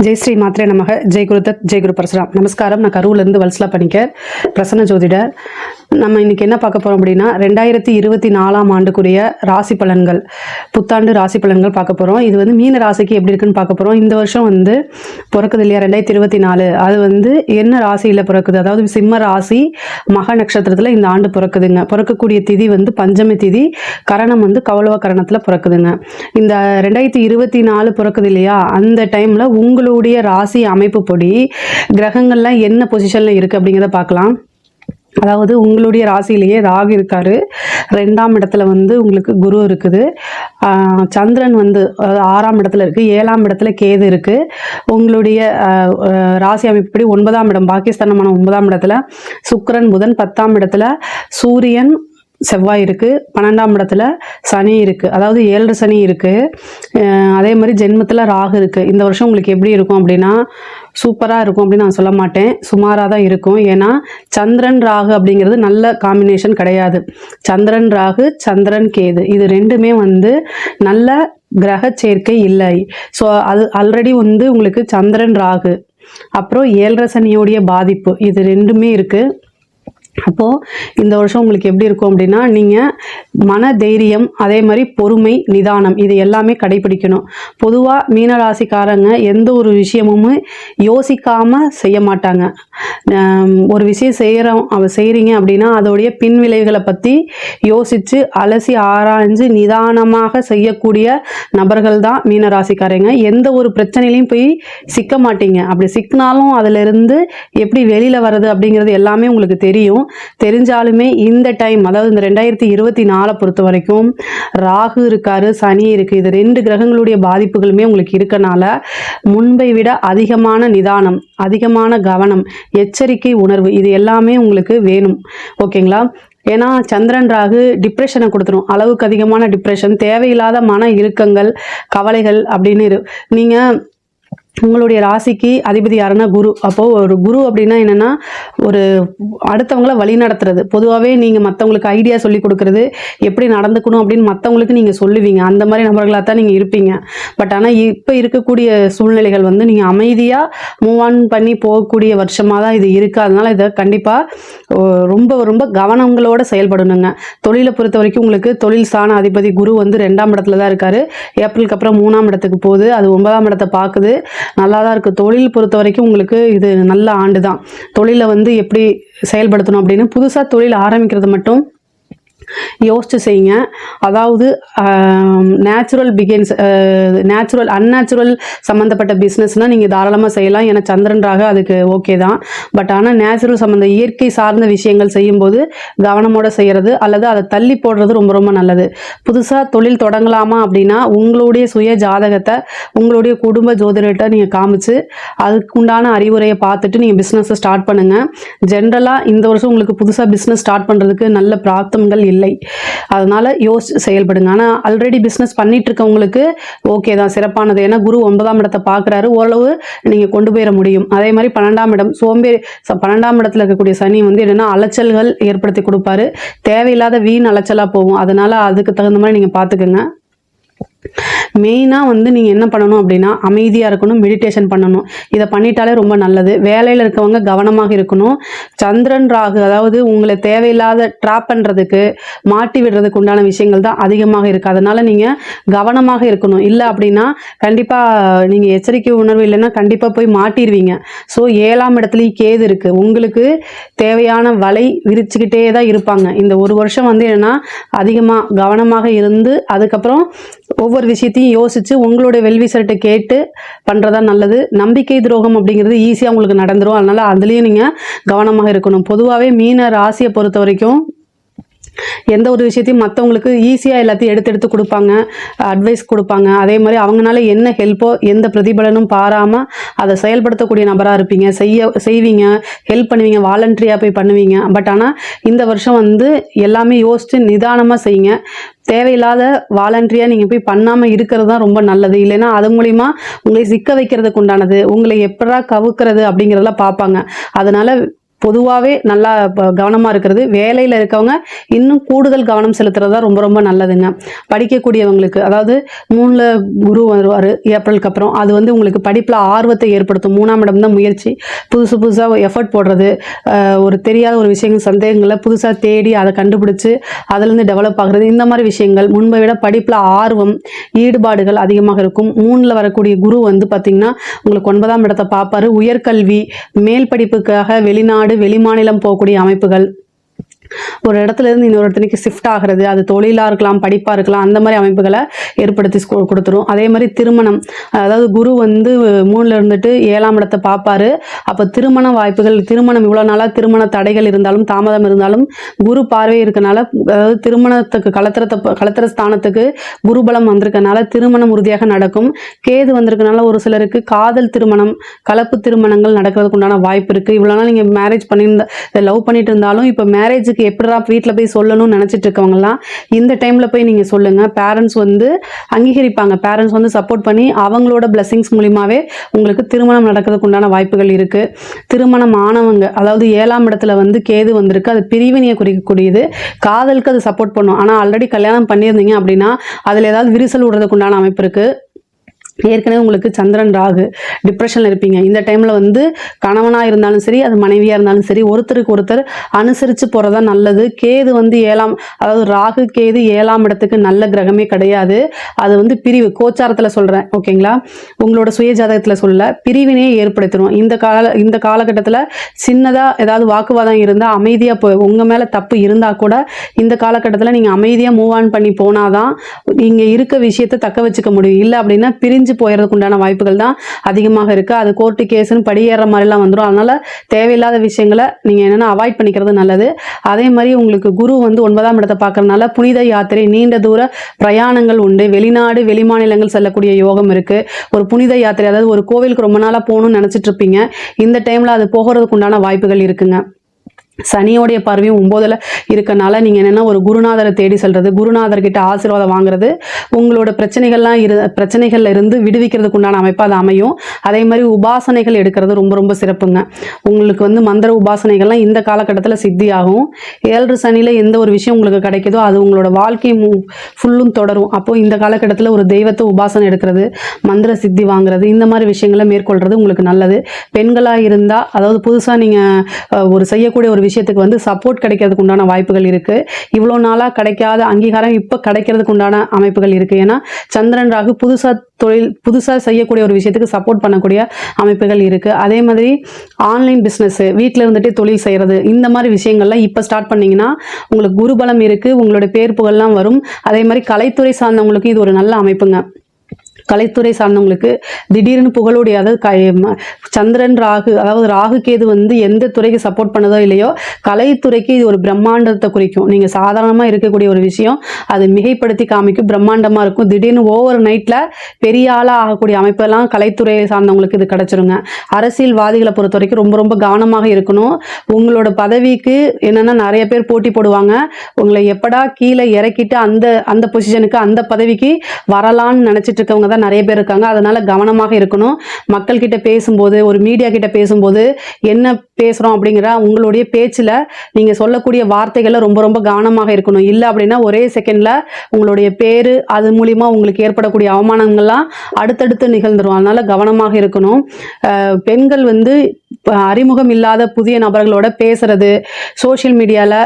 ஜெய் ஸ்ரீ மாத்ரே நமக. ஜெய் குருதத், ஜெய் குரு பரசுராம். நமஸ்காரம். நான் கரூர்லேருந்து வல்சலா பணிக்கர், பிரசன்ன ஜோதிடர். நம்ம இன்னைக்கு என்ன பார்க்க போகிறோம் அப்படின்னா 2024ஆம் ஆண்டுக்குரிய ராசி பலன்கள், புத்தாண்டு ராசி பலன்கள் பார்க்க போகிறோம். இது வந்து மீன ராசிக்கு எப்படி இருக்குன்னு பார்க்க போகிறோம். இந்த வருஷம் வந்து பிறக்குது இல்லையா, 2024. அது வந்து என்ன ராசியில் பிறக்குது, அதாவது சிம்ம ராசி மக நட்சத்திரத்தில் இந்த ஆண்டு பிறக்குதுங்க. பிறக்கக்கூடிய திதி வந்து பஞ்சமி திதி, கரணம் வந்து கௌளவ கரணத்தில் பிறக்குதுங்க. இந்த 2024 பிறக்குது இல்லையா, அந்த டைமில் உங்களுடைய ராசி அமைப்பு படி கிரகங்கள்லாம் என்ன பொசிஷனில் இருக்குது அப்படிங்கிறத பார்க்கலாம். அதாவது உங்களுடைய ராசியிலேயே ராகு இருக்காரு, 2ஆம் இடத்துல வந்து உங்களுக்கு குரு இருக்குது, சந்திரன் வந்து 6ஆம் இடத்துல இருக்குது, 7ஆம் இடத்துல கேது இருக்குது. உங்களுடைய ராசி அமைப்புப்படி 9ஆம் இடம் பாகிஸ்தானமான 9ஆம் இடத்துல சுக்கிரன் புதன், 10ஆம் இடத்துல சூரியன் செவ்வாய் இருக்குது, 12ஆம் இடத்துல சனி இருக்குது, அதாவது 7 சனி இருக்குது. அதே மாதிரி ஜென்மத்தில் ராகு இருக்குது. இந்த வருஷம் உங்களுக்கு எப்படி இருக்கும் அப்படின்னா சூப்பராக இருக்கும் அப்படின்னு நான் சொல்ல மாட்டேன், சுமாராக தான் இருக்கும். ஏன்னா சந்திரன் ராகு அப்படிங்கிறது நல்ல காம்பினேஷன் கிடையாது. சந்திரன் ராகு, சந்திரன் கேது, இது ரெண்டுமே வந்து நல்ல கிரக சேர்க்கை இல்லை. ஸோ அது ஆல்ரெடி வந்து உங்களுக்கு சந்திரன் ராகு, அப்புறம் 7 சனியோடைய பாதிப்பு, இது ரெண்டுமே இருக்குது. அப்போது இந்த வருஷம் உங்களுக்கு எப்படி இருக்கும் அப்படின்னா நீங்கள் மன தைரியம், அதே மாதிரி பொறுமை, நிதானம், இது எல்லாமே கடைபிடிக்கணும். பொதுவாக மீனராசிக்காரங்க எந்த ஒரு விஷயமும் யோசிக்காமல் செய்ய மாட்டாங்க. ஒரு விஷயம் செய்கிறீங்க அப்படின்னா அதோடைய பின் விளைவுகளை பற்றி யோசித்து அலசி ஆராய்ஞ்சு நிதானமாக செய்யக்கூடிய நபர்கள் தான் மீனராசிக்காரங்க. எந்த ஒரு பிரச்சனையிலையும் போய் சிக்க மாட்டீங்க. அப்படி சிக்கினாலும் அதிலிருந்து எப்படி வெளியில் வர்றது அப்படிங்கிறது எல்லாமே உங்களுக்கு தெரியும். தெரிஞ்சாலுமே இந்த டைம், அதாவது இந்த 2024 பொறுத்த வரைக்கும் ராகு இருக்காரு, சனி இருக்குது, இது 2 கிரகங்களுடைய பாதிப்புகளுமே உங்களுக்கு இருக்கனால முன்பை விட அதிகமான நிதானம், அதிகமான கவனம், எச்சரிக்கை உணர்வு, இது எல்லாமே உங்களுக்கு வேணும். ஓகேங்களா? ஏன்னா சந்திரன் ராகு டிப்ரெஷனை கொடுத்துரும், அளவுக்கு அதிகமான டிப்ரெஷன், தேவையில்லாத மன இறுக்கங்கள், கவலைகள் அப்படின்னு நீங்கள் உங்களுடைய ராசிக்கு அதிபதி யாருன்னா குரு. அப்போது ஒரு குரு அப்படின்னா என்னென்னா ஒரு அடுத்தவங்கள வழி நடத்துறது. பொதுவாகவே நீங்கள் மற்றவங்களுக்கு ஐடியா சொல்லி கொடுக்குறது, எப்படி நடந்துக்கணும் அப்படின்னு மற்றவங்களுக்கு நீங்கள் சொல்லுவீங்க. அந்த மாதிரி நபர்களாக தான் நீங்கள் இருப்பீங்க. பட் ஆனால் இப்போ இருக்கக்கூடிய சூழ்நிலைகள் வந்து நீங்கள் அமைதியாக மூவ் ஆன் பண்ணி போகக்கூடிய வருஷமாக தான் இது இருக்குது. அதனால் இதை கண்டிப்பாக ரொம்ப ரொம்ப கவனங்களோட செயல்படணுங்க. தொழிலை பொறுத்த வரைக்கும் உங்களுக்கு தொழில் ஸ்தான அதிபதி குரு வந்து 2ஆம் இடத்துல தான் இருக்கார். ஏப்ரலுக்கு அப்புறம் 3ஆம் இடத்துக்கு போகுது, அது 9ஆம் இடத்தை பார்க்குது. நல்லா தான் இருக்குது. தொழில் பொறுத்த வரைக்கும் உங்களுக்கு இது நல்ல ஆண்டு தான். தொழிலை வந்து எப்படி செயல்படுத்தணும் அப்படின்னு புதுசாக தொழில் ஆரம்பிக்கிறது மட்டும் யோசிச்சு செய்யுங்க. அதாவது நேச்சுரல் பிகின்ஸ், நேச்சுரல் அன்நேச்சுரல் சம்மந்தப்பட்ட பிஸ்னஸ்னால் நீங்கள் தாராளமாக செய்யலாம். ஏன்னா சந்திரன் ராகு அதுக்கு ஓகே தான். பட் ஆனால் நேச்சுரல் சம்மந்த இயற்கை சார்ந்த விஷயங்கள் செய்யும்போது கவனமோடு செய்கிறது அல்லது அதை தள்ளி போடுறது ரொம்ப ரொம்ப நல்லது. புதுசாக தொழில் தொடங்கலாமா அப்படின்னா உங்களுடைய சுய ஜாதகத்தை உங்களுடைய குடும்ப ஜோதிடத்தை நீங்கள் காமிச்சு அதுக்குண்டான அறிவுரையை பார்த்துட்டு நீங்கள் பிஸ்னஸை ஸ்டார்ட் பண்ணுங்கள். ஜென்ரலாக இந்த வருஷம் உங்களுக்கு புதுசாக பிஸ்னஸ் ஸ்டார்ட் பண்ணுறதுக்கு நல்ல பிராப்தங்கள் இல்லை. அதனால யோசிச்சு செயல்படுங்க. ஆனால் ஆல்ரெடி பிஸ்னஸ் பண்ணிட்டு இருக்கவங்களுக்கு ஓகே தான், சிறப்பானது. ஏன்னா குரு 9ஆம் இடத்தை பார்க்குறாரு, ஓரளவு நீங்கள் கொண்டு போயிட முடியும். அதே மாதிரி 12ஆம் இடம் சோம்பேறி, 12ஆம் இடத்துல இருக்கக்கூடிய சனி வந்து என்னென்னா அலைச்சல்கள் ஏற்படுத்தி கொடுப்பாரு. தேவையில்லாத வீண் அலைச்சலாக போகும். அதனால அதுக்கு தகுந்த மாதிரி நீங்கள் பார்த்துக்குங்க. மெயினாக வந்து நீங்கள் என்ன பண்ணணும் அப்படின்னா அமைதியாக இருக்கணும், மெடிடேஷன் பண்ணணும். இதை பண்ணிட்டாலே ரொம்ப நல்லது. வேலையில் இருக்கவங்க கவனமாக இருக்கணும். சந்திரன் ராகு அதாவது உங்களை தேவையில்லாத ட்ராப் பண்ணுறதுக்கு, மாட்டி விடுறதுக்கு உண்டான விஷயங்கள் தான் அதிகமாக இருக்குது. அதனால் நீங்கள் கவனமாக இருக்கணும். இல்லை அப்படின்னா கண்டிப்பாக நீங்கள் எச்சரிக்கை உணர்வு இல்லைன்னா கண்டிப்பாக போய் மாட்டிடுவீங்க. ஸோ 7ஆம் இடத்துலையும் கேது இருக்குது. உங்களுக்கு தேவையான வலை விரிச்சுக்கிட்டே தான் இருப்பாங்க. இந்த ஒரு வருஷம் வந்து என்னென்னா அதிகமாக கவனமாக இருந்து அதுக்கப்புறம் ஒவ்வொரு விஷயத்தையும் யோசித்து உங்களுடைய வெல்விசர்கிட்ட கேட்டு பண்ணுறதா நல்லது. நம்பிக்கை துரோகம் அப்படிங்கிறது ஈஸியாக உங்களுக்கு நடந்துடும். அதனால் அதுலேயும் நீங்கள் கவனமாக இருக்கணும். பொதுவாகவே மீன ராசியை பொறுத்த வரைக்கும் எந்த ஒரு விஷயத்தையும் மற்றவங்களுக்கு ஈஸியாக எல்லாத்தையும் எடுத்து கொடுப்பாங்க, அட்வைஸ் கொடுப்பாங்க. அதே மாதிரி அவங்களால என்ன ஹெல்ப்போ எந்த பிரதிபலனும் பாராமல் அதை செயல்படுத்தக்கூடிய நபராக இருப்பீங்க. செய்வீங்க, ஹெல்ப் பண்ணுவீங்க, வாலண்டரியாக போய் பண்ணுவீங்க. பட் ஆனால் இந்த வருஷம் வந்து எல்லாமே யோசித்து நிதானமாக செய்யுங்க. தேவையில்லாத வாலண்டரியாக நீங்கள் போய் பண்ணாமல் இருக்கிறது தான் ரொம்ப நல்லது. இல்லைன்னா அது மூலிமா உங்களை சிக்க வைக்கிறதுக்கு உண்டானது, உங்களை எப்படா கவுக்கிறது அப்படிங்கிறதெல்லாம் பார்ப்பாங்க. அதனால் பொதுவாகவே நல்லா கவனமாக இருக்கிறது. வேலையில் இருக்கவங்க இன்னும் கூடுதல் கவனம் செலுத்துறது தான் ரொம்ப ரொம்ப நல்லதுங்க. படிக்கக்கூடியவங்களுக்கு, அதாவது 3ல் குரு வருவார் ஏப்ரலுக்கு அப்புறம். அது வந்து உங்களுக்கு படிப்பில் ஆர்வத்தை ஏற்படுத்தும். 3ஆம் இடம் தான் முயற்சி. புதுசாக எஃபர்ட் போடுறது, ஒரு தெரியாத ஒரு விஷயங்கள் சந்தேகங்களை புதுசாக தேடி அதை கண்டுபிடிச்சு அதுலேருந்து டெவலப் ஆகுறது, இந்த மாதிரி விஷயங்கள் முன்பை விட படிப்பில் ஆர்வம் ஈடுபாடுகள் அதிகமாக இருக்கும். 3ல் வரக்கூடிய குரு வந்து பார்த்திங்கன்னா உங்களுக்கு 9ஆம் இடத்தை பார்ப்பாரு. உயர்கல்வி, மேல் படிப்புக்காக வெளிநாடு வெளிமாநிலம் போகக்கூடிய அமைப்புகள், ஒரு இடத்துல இருந்து இன்னொரு இடத்துக்கு ஷிஃப்ட் ஆகிறது, அது தொழிலாக இருக்கலாம், படிப்பாக இருக்கலாம், அந்த மாதிரி அமைப்புகளை ஏற்படுத்தி கொடுத்துரும். அதே மாதிரி திருமணம், அதாவது குரு வந்து 3ல் இருந்துட்டு 7ஆம் இடத்தை பார்ப்பாரு. அப்போ திருமண வாய்ப்புகள், திருமணம் இவ்வளோ நாளாக திருமண தடைகள் இருந்தாலும் தாமதம் இருந்தாலும் குரு பார்வை இருக்கனால, அதாவது திருமணத்துக்கு கலத்திர ஸ்தானத்துக்கு குருபலம் வந்திருக்கனால திருமணம் உறுதியாக நடக்கும். கேது வந்திருக்கனால ஒரு சிலருக்கு காதல் திருமணம், கலப்பு திருமணங்கள் நடக்கிறதுக்கு உண்டான வாய்ப்பு இருக்குது. இவ்வளோ நாள் நீங்கள் மேரேஜ் லவ் பண்ணிட்டு இருந்தாலும் இப்போ மேரேஜுக்கு எப்படா வீட்டில் போய் சொல்லணும்னு நினச்சிட்டு இருக்கவங்கலாம் இந்த டைமில் போய் நீங்கள் சொல்லுங்கள். பேரண்ட்ஸ் வந்து அங்கீகரிப்பாங்க. பேரண்ட்ஸ் வந்து சப்போர்ட் பண்ணி அவங்களோட பிளெஸிங்ஸ் மூலியமாகவே உங்களுக்கு திருமணம் நடக்கிறதுக்கு உண்டான வாய்ப்புகள் இருக்குது. திருமணம் ஆனவங்க, அதாவது 7ஆம் இடத்துல வந்து கேது வந்திருக்கு, அது பிரிவினையை குறிக்கக்கூடியது. காதலுக்கு அது சப்போர்ட் பண்ணும். ஆனால் ஆல்ரெடி கல்யாணம் பண்ணியிருந்தீங்க அப்படின்னா அதில் ஏதாவது விரிசல் விடுறதுக்கு உண்டான அமைப்பு இருக்குது. ஏற்கனவே உங்களுக்கு சந்திரன் ராகு, டிப்ரெஷனில் இருப்பீங்க. இந்த டைமில் வந்து கணவனாக இருந்தாலும் சரி, அது மனைவியாக இருந்தாலும் சரி, ஒருத்தருக்கு ஒருத்தர் அனுசரித்து போகிறதா நல்லது. கேது வந்து அதாவது ராகு கேது 7ஆம் இடத்துக்கு நல்ல கிரகமே கிடையாது. அது வந்து பிரிவு, கோச்சாரத்தில் சொல்கிறேன், ஓகேங்களா, உங்களோட சுய ஜாதகத்தில் சொல்ல பிரிவினையை ஏற்படுத்திடும். இந்த காலகட்டத்தில் சின்னதாக ஏதாவது வாக்குவாதம் இருந்தால் அமைதியாக உங்கள் மேலே தப்பு இருந்தால் கூட இந்த காலகட்டத்தில் நீங்கள் அமைதியாக மூவ் ஆன் பண்ணி போனாதான் நீங்கள் இருக்க விஷயத்தை தக்க வச்சுக்க முடியும். இல்லை அப்படின்னா பிரிஞ்சு போயிறதுக்கு உண்டான வாய்ப்புகள் தான் அதிகமாக இருக்கு. அது கோர்ட்டு கேஸ்ன்னு படியேற மாதிரிலாம் வந்துடும். அதனால தேவையில்லாத விஷயங்களை நீங்க என்னன்னா அவாய்ட் பண்ணிக்கிறது நல்லது. அதே மாதிரி உங்களுக்கு குரு வந்து 9ஆம் இடத்தை பார்க்கறதுனால புனித யாத்திரை, நீண்ட தூர பிரயாணங்கள் உண்டு. வெளிநாடு வெளிமாநிலங்கள் செல்லக்கூடிய யோகம் இருக்கு. ஒரு புனித யாத்திரை, அதாவது ஒரு கோவிலுக்கு ரொம்ப நாளா போகணும்னு நினைச்சிட்டு இருப்பீங்க, இந்த டைம்ல அது போகிறதுக்கு உண்டான வாய்ப்புகள் இருக்குங்க. சனியோடைய பார்வையும் 9ல் இருக்கனால நீங்கள் என்னென்னா ஒரு குருநாதரை தேடி செல்வது, குருநாதர்கிட்ட ஆசீர்வாதம் வாங்குறது, உங்களோட பிரச்சனைகள்ல இருந்து விடுவிக்கிறதுக்கு உண்டான அமைப்பாக அது அமையும். அதே மாதிரி உபாசனைகள் எடுக்கிறது ரொம்ப ரொம்ப சிறப்புங்க. உங்களுக்கு வந்து மந்திர உபாசனைகள்லாம் இந்த காலகட்டத்தில் சித்தி ஆகும். 7 சனியில் எந்த ஒரு விஷயம் உங்களுக்கு கிடைக்குதோ அது உங்களோட வாழ்க்கை ஃபுல்லும் தொடரும். அப்போது இந்த காலகட்டத்தில் ஒரு தெய்வத்தை உபாசனை எடுக்கிறது, மந்திர சித்தி வாங்குறது, இந்த மாதிரி விஷயங்களை மேற்கொள்கிறது உங்களுக்கு நல்லது. பெண்களாக இருந்தால், அதாவது புதுசாக நீங்கள் ஒரு செய்யக்கூடிய ஒரு விஷயத்துக்கு வந்து சப்போர்ட் கிடைக்கிறதுக்கு உண்டான வாய்ப்புகள் இருக்கு. இவ்வளோ நாளாக கிடைக்காத அங்கீகாரம் இப்போ கிடைக்கிறதுக்கு உண்டான அமைப்புகள் இருக்கு. ஏன்னா சந்திரன் ராகு புதுசாக செய்யக்கூடிய ஒரு விஷயத்துக்கு சப்போர்ட் பண்ணக்கூடிய அமைப்புகள் இருக்கு. அதே மாதிரி ஆன்லைன் பிஸ்னஸ், வீட்டில் இருந்துட்டு தொழில் செய்யறது, இந்த மாதிரி விஷயங்கள்லாம் இப்போ ஸ்டார்ட் பண்ணீங்கன்னா உங்களுக்கு குருபலம் இருக்கு, உங்களோட பேர் புகழ்லாம் வரும். அதே மாதிரி கலைத்துறை சார்ந்தவங்களுக்கு இது ஒரு நல்ல அமைப்புங்க. கலைத்துறை சார்ந்தவங்களுக்கு திடீர்னு புகழுடைய, அதாவது சந்திரன் ராகு, அதாவது ராகு கேது வந்து எந்த துறைக்கு சப்போர்ட் பண்ணதோ இல்லையோ கலைத்துறைக்கு இது ஒரு பிரம்மாண்டத்தை குறிக்கும். நீங்கள் சாதாரணமாக இருக்கக்கூடிய ஒரு விஷயம் அது மிகைப்படுத்தி காமிக்கும், பிரம்மாண்டமாக இருக்கும். திடீர்னு ஓவர் நைட்டில் பெரிய ஆளாக ஆகக்கூடிய அமைப்பெல்லாம் கலைத்துறையை சார்ந்தவங்களுக்கு இது கிடச்சிருங்க. அரசியல்வாதிகளை பொறுத்த வரைக்கும் ரொம்ப ரொம்ப கவனமாக இருக்கணும். உங்களோட பதவிக்கு என்னென்னா நிறைய பேர் போட்டி போடுவாங்க. உங்களை எப்படா கீழே இறக்கிட்டு அந்த பொசிஷனுக்கு அந்த பதவிக்கு வரலான்னு நினச்சிட்டு இருக்கவங்க நிறைய பேர் இருக்காங்க. அதனால கவனமாக இருக்கணும். மக்கள் கிட்ட பேசும்போது, ஒரு மீடியா கிட்ட பேசும்போது என்ன பேசுறோம் அப்படிங்கிற உங்களுடைய பேச்சில் நீங்க சொல்லக்கூடிய வார்த்தைகளை ரொம்ப ரொம்ப கவனமாக இருக்கணும். இல்லை அப்படின்னா ஒரே செகண்ட்ல உங்களுடைய பேரு, அது மூலியமா உங்களுக்கு ஏற்படக்கூடிய அவமானங்கள்லாம் அடுத்தடுத்து நிகழ்ந்துரும். அதனால கவனமாக இருக்கணும். பெண்கள் வந்து அறிமுகம் இல்லாத புதிய நபர்களோட பேசுறது, சோஷியல் மீடியால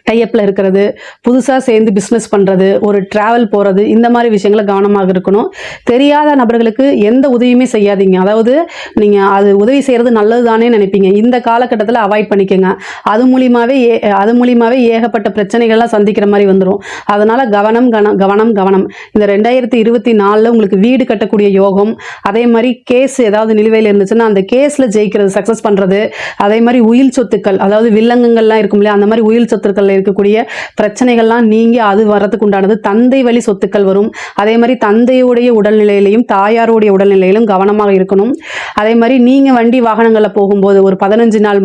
டைப்பில் இருக்கிறது, புதுசாக சேர்ந்து பிஸ்னஸ் பண்ணுறது, ஒரு ட்ராவல் போகிறது, இந்த மாதிரி விஷயங்களை கவனமாக இருக்கணும். தெரியாத நபர்களுக்கு எந்த உதவியுமே செய்யாதீங்க. அதாவது நீங்கள் அது உதவி செய்கிறது நல்லது தானே நினைப்பீங்க. இந்த காலகட்டத்தில் அவாய்ட் பண்ணிக்கோங்க. அது மூலியமாகவே ஏகப்பட்ட பிரச்சனைகள்லாம் சந்திக்கிற மாதிரி வந்துடும். அதனால் கவனம் கவனம் கவனம். இந்த 2024 உங்களுக்கு வீடு கட்டக்கூடிய யோகம், அதே மாதிரி கேஸ் ஏதாவது நிலுவையில் இருந்துச்சுன்னா அந்த கேஸில் ஜெயிக்கிறது, சக்ஸஸ் பண்ணுறது, அதே மாதிரி உயில் சொத்துக்கள், அதாவது வில்லங்கங்கள்லாம் இருக்கும் இல்லையா, அந்த மாதிரி உயில் சொத்துக்கள் இருக்கக்கூடிய பிரச்சனைகள்லாம் நீங்க அது வரதுக்கு உண்டானது. தந்தை வழி சொத்துக்கள் வரும். அதே மாதிரி தந்தையுடைய உடல்நிலையிலையும் தாயாருடைய உடல்நிலையிலும் கவனமாக இருக்கணும். அதே மாதிரி நீங்க வண்டி வாகனங்களில் போகும்போது ஒரு 15 நாள்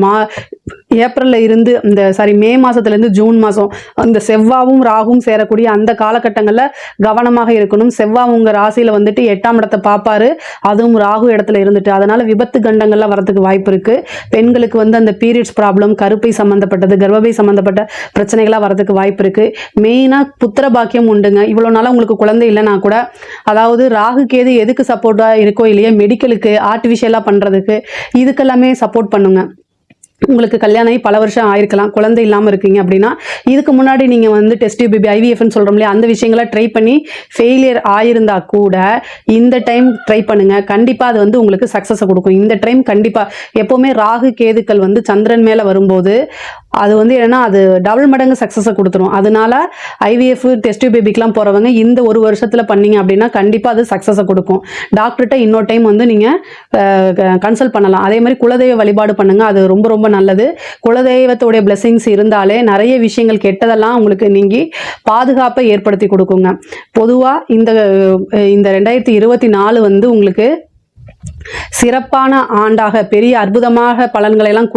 ஏப்ரல்ல இருந்து மே மாசத்துலேருந்து ஜூன் மாதம் அந்த செவ்வாவும் ராகும் சேரக்கூடிய அந்த காலகட்டங்களில் கவனமாக இருக்கணும். செவ்வாய் உங்கள் ராசியில் வந்துட்டு 8ஆம் இடத்தை பார்ப்பாரு, அதுவும் ராகு இடத்துல இருந்துட்டு, அதனால விபத்து கண்டங்கள்லாம் வரதுக்கு வாய்ப்பு இருக்கு. பெண்களுக்கு அந்த பீரியட்ஸ் ப்ராப்ளம், கருப்பை சம்மந்தப்பட்டது, கர்ப்பப்பை சம்மந்தப்பட்ட பிரச்சனைகளாக வரதுக்கு வாய்ப்பு இருக்கு. மெயினாக புத்திர பாக்கியம் உண்டுங்க. இவ்வளோ நாளாக உங்களுக்கு குழந்தை இல்லைனா கூட, அதாவது ராகு கேது எதுக்கு சப்போர்ட்டாக இருக்கோ இல்லையா, மெடிக்கலுக்கு, ஆர்டிஃபிஷியலாக பண்ணுறதுக்கு, இதுக்கெல்லாமே சப்போர்ட் பண்ணுங்க. உங்களுக்கு கல்யாணம் ஆகி பல வருஷம் ஆயிருக்கலாம், குழந்தை இல்லாமல் இருக்கீங்க அப்படின்னா, இதுக்கு முன்னாடி நீங்கள் டெஸ்ட் பேபி IVFன்னு சொல்கிறோம் இல்லையா, அந்த விஷயங்களை ட்ரை பண்ணி ஃபெயிலியர் ஆயிருந்தா கூட இந்த டைம் ட்ரை பண்ணுங்க. கண்டிப்பாக அது உங்களுக்கு சக்ஸஸை கொடுக்கும். இந்த டைம் கண்டிப்பாக எப்போவுமே ராகு கேதுக்கள் சந்திரன் மேலே வரும்போது அது என்னன்னா அது டபுள் மடங்கு சக்ஸஸை கொடுத்துரும். அதனால IVF டெஸ்ட் பேபிக்கெலாம் போகிறவங்க இந்த ஒரு வருஷத்தில் பண்ணீங்க அப்படின்னா கண்டிப்பாக அது சக்ஸஸை கொடுக்கும். டாக்டர்கிட்ட இன்னொரு டைம் நீங்கள் கன்சல்ட் பண்ணலாம். அதே மாதிரி குலதெய்வ வழிபாடு பண்ணுங்கள், அது ரொம்ப ரொம்ப நல்லது. குலதெய்வத்தோடைய பிளெஸிங்ஸ் இருந்தாலே நிறைய விஷயங்கள் கெட்டதெல்லாம் உங்களுக்கு நீங்கி பாதுகாப்பை ஏற்படுத்தி கொடுக்குங்க. பொதுவாக இந்த 2024 உங்களுக்கு சிறப்பான ஆண்டாக, பெரிய அற்புதமாக பலன்களை எல்லாம்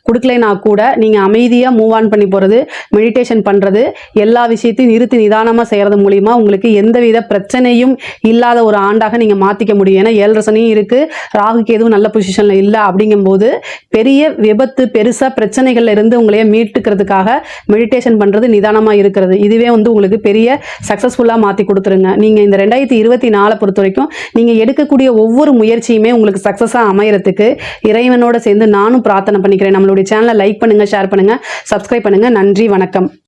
கொடுக்கலைனா கூட நீங்கள் அமைதியாக மூவ் ஆன் பண்ணி போகிறது, மெடிடேஷன் பண்ணுறது, எல்லா விஷயத்தையும் நிறுத்தி நிதானமாக செய்கிறது மூலிமா உங்களுக்கு எந்தவித பிரச்சனையும் இல்லாத ஒரு ஆண்டாக நீங்கள் மாற்றிக்க முடியும். ஏன்னா 7 சனியும் இருக்குது, ராகுக்கு எதுவும் நல்ல பொசிஷனில் இல்லை. அப்படிங்கும்போது பெரிய விபத்து, பெருசாக பிரச்சனைகள்ல இருந்து உங்களைய மீட்டுக்கிறதுக்காக மெடிடேஷன் பண்ணுறது, நிதானமாக இருக்கிறது, இதுவே உங்களுக்கு பெரிய சக்ஸஸ்ஃபுல்லாக மாற்றி கொடுத்துருங்க. நீங்கள் இந்த 2024 பொறுத்த வரைக்கும் நீங்கள் எடுக்கக்கூடிய ஒவ்வொரு முயற்சியுமே உங்களுக்கு சக்ஸஸாக அமையறதுக்கு இறைவனோட சேர்ந்து நானும் பிரார்த்தனை பண்ணிக்கிறேன். நம்மளுடைய சேனலை லைக் பண்ணுங்கள், ஷேர் பண்ணுங்கள், சப்ஸ்கிரைப் பண்ணுங்கள். நன்றி, வணக்கம்.